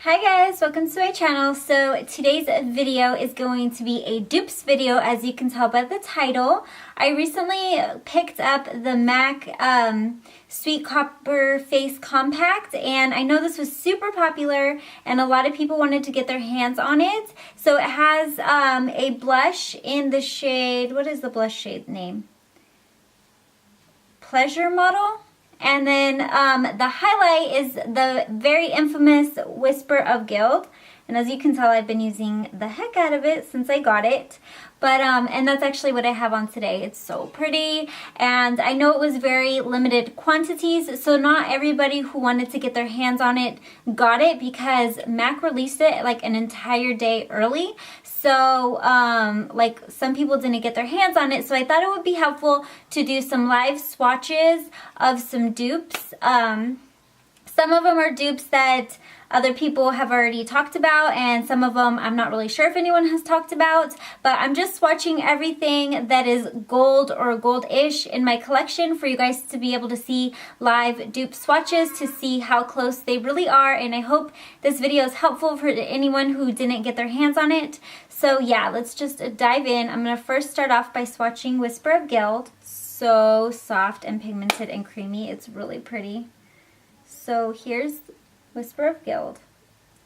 Hi guys, welcome to my channel. So today's video is going to be a dupes video, as you can tell by the title. I recently picked up the MAC Sweet Copper Face Compact, and I know this was super popular and a lot of people wanted to get their hands on it. So it has a blush in the shade, what is the blush shade name? Pleasure Model. And then the highlight is the very infamous Whisper of GILT. And as you can tell, I've been using the heck out of it since I got it. But, and that's actually what I have on today. It's so pretty. And I know it was very limited quantities, so not everybody who wanted to get their hands on it got it, because MAC released it like an entire day early. So, like, some people didn't get their hands on it, so I thought it would be helpful to do some live swatches of some dupes. Some of them are dupes that other people have already talked about, and some of them I'm not really sure if anyone has talked about, but I'm just swatching everything that is gold or gold-ish in my collection for you guys to be able to see live dupe swatches to see how close they really are, and I hope this video is helpful for anyone who didn't get their hands on it. So yeah, let's just dive in. I'm going to first start off by swatching Whisper of GILT. So soft and pigmented and creamy. It's really pretty. So here's Whisper of GILT.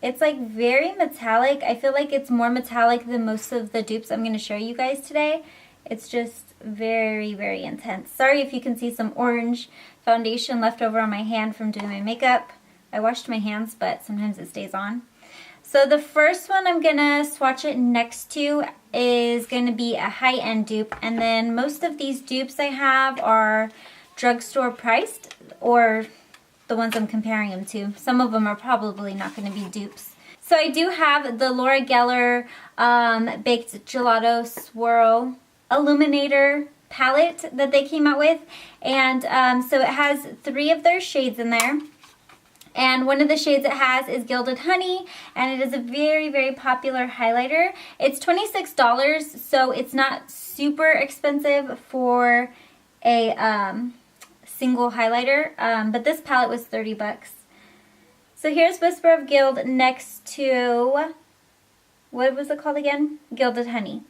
It's like very metallic. I feel like it's more metallic than most of the dupes I'm going to show you guys today. It's just very, very intense. Sorry if you can see some orange foundation left over on my hand from doing my makeup. I washed my hands, but sometimes it stays on. So the first one I'm going to swatch it next to is going to be a high-end dupe. And then most of these dupes I have are drugstore priced, or the ones I'm comparing them to. Some of them are probably not going to be dupes. So I do have the Laura Geller Baked Gelato Swirl Illuminator palette that they came out with. And so it has 3 of their shades in there. And one of the shades it has is Gilded Honey, and it is a very, very popular highlighter. It's $26, so it's not super expensive for a single highlighter, but this palette was 30 bucks. So here's Whisper of GILT next to, what was it called again? Gilded Honey.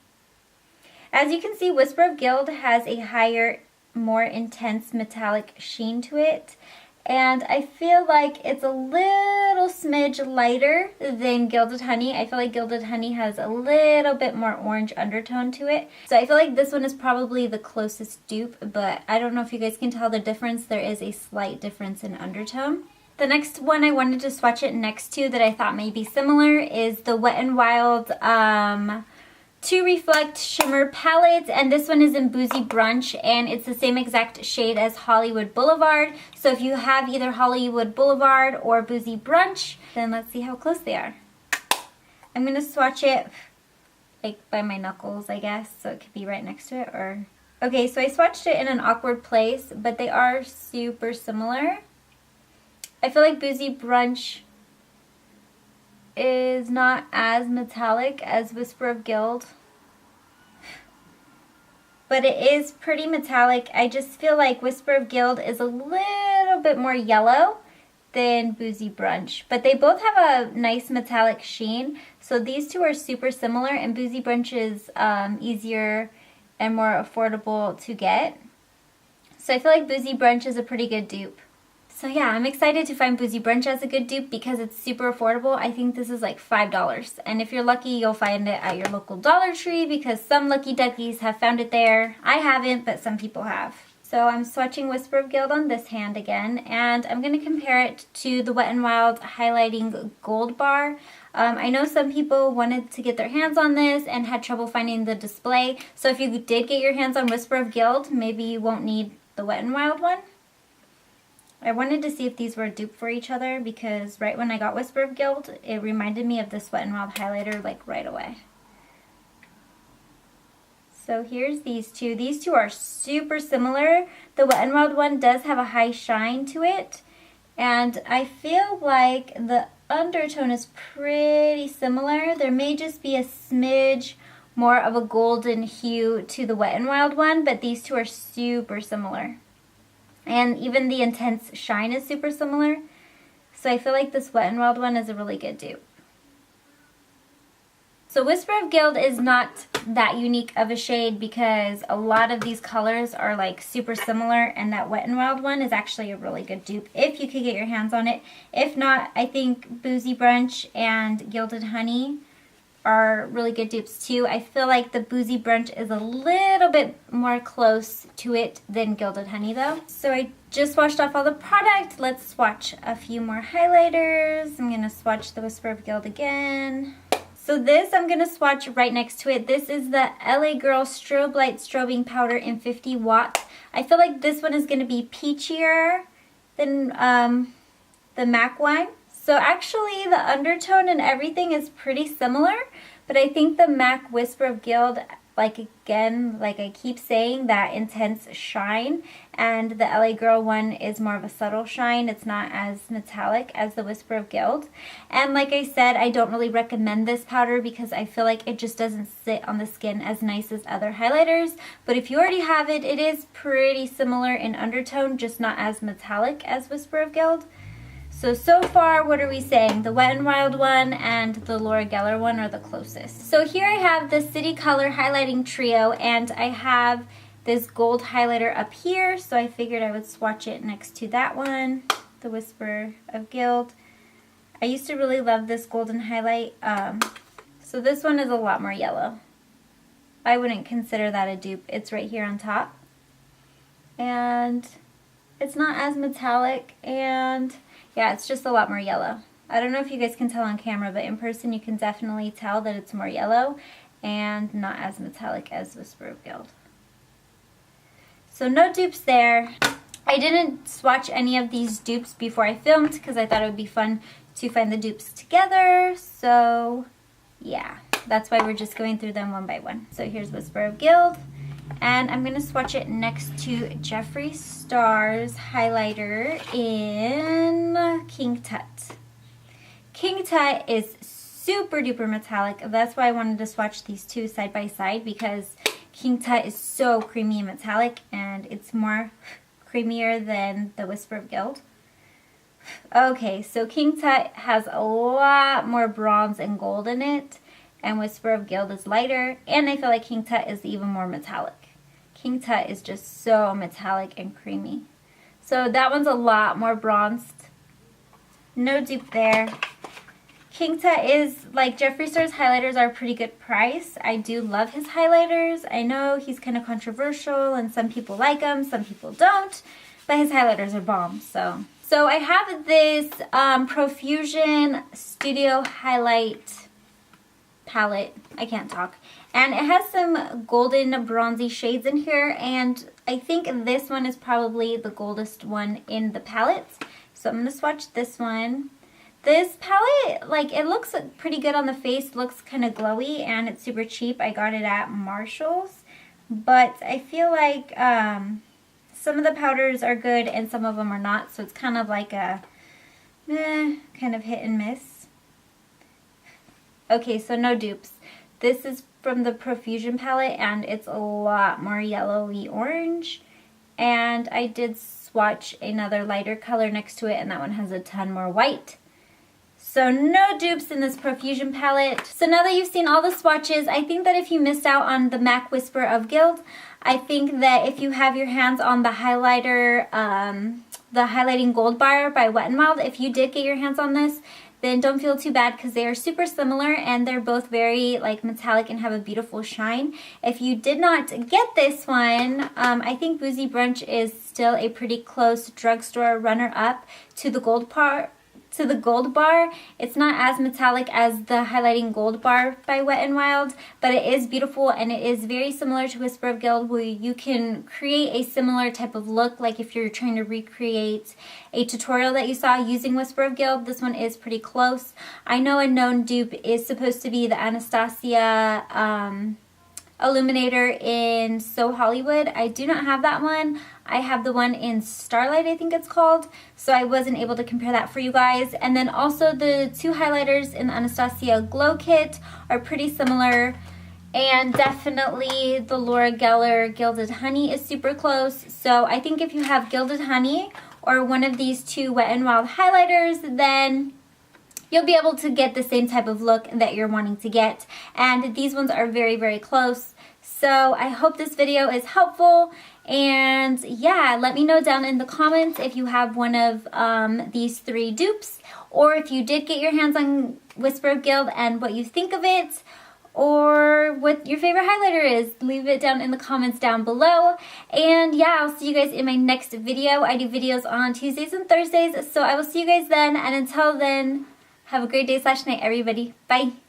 As you can see, Whisper of GILT has a higher, more intense metallic sheen to it. And I feel like it's a little smidge lighter than Gilded Honey. I feel like Gilded Honey has a little bit more orange undertone to it. So I feel like this one is probably the closest dupe, but I don't know if you guys can tell the difference. There is a slight difference in undertone. The next one I wanted to swatch it next to that I thought may be similar is the Wet n Wild To Reflect Shimmer Palette, and this one is in Boozy Brunch, and it's the same exact shade as Hollywood Boulevard. So if you have either Hollywood Boulevard or Boozy Brunch, then let's see how close they are. I'm going to swatch it like by my knuckles, I guess, so it could be right next to it. Or okay, so I swatched it in an awkward place, but they are super similar. I feel like Boozy Brunch is not as metallic as Whisper of GILT, but it is pretty metallic. I just feel like Whisper of GILT is a little bit more yellow than Boozy Brunch, but they both have a nice metallic sheen. So these two are super similar, and Boozy Brunch is easier and more affordable to get. So I feel like Boozy Brunch is a pretty good dupe. So yeah, I'm excited to find Boozy Brunch as a good dupe because it's super affordable. I think this is like $5. And if you're lucky, you'll find it at your local Dollar Tree because some lucky duckies have found it there. I haven't, but some people have. So I'm swatching Whisper of GILT on this hand again, and I'm going to compare it to the Wet n Wild Highlighting Gold Bar. I know some people wanted to get their hands on this and had trouble finding the display. So if you did get your hands on Whisper of GILT, maybe you won't need the Wet n Wild one. I wanted to see if these were a dupe for each other because right when I got Whisper of GILT, it reminded me of this Wet n Wild highlighter like right away. So here's these two. These two are super similar. The Wet n Wild one does have a high shine to it, and I feel like the undertone is pretty similar. There may just be a smidge more of a golden hue to the Wet n Wild one, but these two are super similar. And even the intense shine is super similar. So So I feel like this Wet n Wild one is a really good dupe. So Whisper of Guilt is not that unique of a shade because a lot of these colors are like super similar, and that Wet n Wild one is actually a really good dupe if you could get your hands on it. If not, I think Boozy Brunch and Gilded Honey are really good dupes too. I feel like the Boozy Brunch is a little bit more close to it than Gilded Honey though. So I just washed off all the product. Let's swatch a few more highlighters. I'm going to swatch the Whisper of Guilt again. So this I'm going to swatch right next to it. This is the LA Girl Strobe Light Strobing Powder in 50 watts. I feel like this one is going to be peachier than the MAC one. So actually the undertone and everything is pretty similar, but I think the MAC Whisper of Guilt, like again, like I keep saying, that intense shine, and the LA Girl one is more of a subtle shine. It's not as metallic as the Whisper of Guilt. And like I said, I don't really recommend this powder because I feel like it just doesn't sit on the skin as nice as other highlighters. But if you already have it, it is pretty similar in undertone, just not as metallic as Whisper of Guilt. So far, what are we saying? The Wet n Wild one and the Laura Geller one are the closest. So here I have the City Color Highlighting Trio, and I have this gold highlighter up here, so I figured I would swatch it next to that one, the Whisper of Guilt. I used to really love this golden highlight. So this one is a lot more yellow. I wouldn't consider that a dupe. It's right here on top. And it's not as metallic, and yeah, it's just a lot more yellow. I don't know if you guys can tell on camera, but in person you can definitely tell that it's more yellow and not as metallic as Whisper of Guilt. So no dupes there. I didn't swatch any of these dupes before I filmed because I thought it would be fun to find the dupes together. So yeah, that's why we're just going through them one by one. So here's Whisper of Guilt. And I'm going to swatch it next to Jeffree Star's highlighter in King Tut. King Tut is super duper metallic. That's why I wanted to swatch these two side by side, because King Tut is so creamy and metallic, and it's more creamier than the Whisper of Guilt. Okay, so King Tut has a lot more bronze and gold in it, and Whisper of Guilt is lighter, and I feel like King Tut is even more metallic. King Tut is just so metallic and creamy. So that one's a lot more bronzed. No dupe there. King Tut is, like Jeffree Star's highlighters, are a pretty good price. I do love his highlighters. I know he's kind of controversial and some people like him, some people don't, but his highlighters are bomb. So I have this Profusion Studio Highlight palette. I can't talk. And it has some golden bronzy shades in here, and I think this one is probably the goldest one in the palette. So I'm going to swatch this one. This palette, like, it looks pretty good on the face, looks kind of glowy, and it's super cheap. I got it at Marshall's, but I feel like some of the powders are good and some of them are not, so it's kind of like a kind of hit and miss. Okay, so no dupes. This is from the Profusion palette, and it's a lot more yellowy orange. And I did swatch another lighter color next to it, and that one has a ton more white. So no dupes in this Profusion palette. So now that you've seen all the swatches, I think that if you missed out on the MAC Whisper of Guilt, I think that if you have your hands on the highlighter, the Highlighting Gold Bar by Wet n Wild, if you did get your hands on this, then don't feel too bad because they are super similar and they're both very like metallic and have a beautiful shine. If you did not get this one, I think Boozy Brunch is still a pretty close drugstore runner-up to the Gold Bar. It's not as metallic as the Highlighting Gold Bar by Wet n Wild, but it is beautiful, and it is very similar to Whisper of Guilt, where you can create a similar type of look. Like if you're trying to recreate a tutorial that you saw using Whisper of Guilt, this one is pretty close. I know a known dupe is supposed to be the Anastasia Illuminator in So Hollywood. I do not have that one. I have the one in Starlight, I think it's called, so I wasn't able to compare that for you guys. And then also the two highlighters in the Anastasia Glow Kit are pretty similar, and definitely the Laura Geller Gilded Honey is super close. So I think if you have Gilded Honey or one of these two Wet n Wild highlighters, then you'll be able to get the same type of look that you're wanting to get. And these ones are very, very close. So I hope this video is helpful. And yeah, let me know down in the comments if you have one of these 3 dupes, or if you did get your hands on Whisper of Guilt and what you think of it, or what your favorite highlighter is. Leave it down in the comments down below. And yeah, I'll see you guys in my next video. I do videos on Tuesdays and Thursdays, so I will see you guys then. And until then, have a great day/night, everybody. Bye.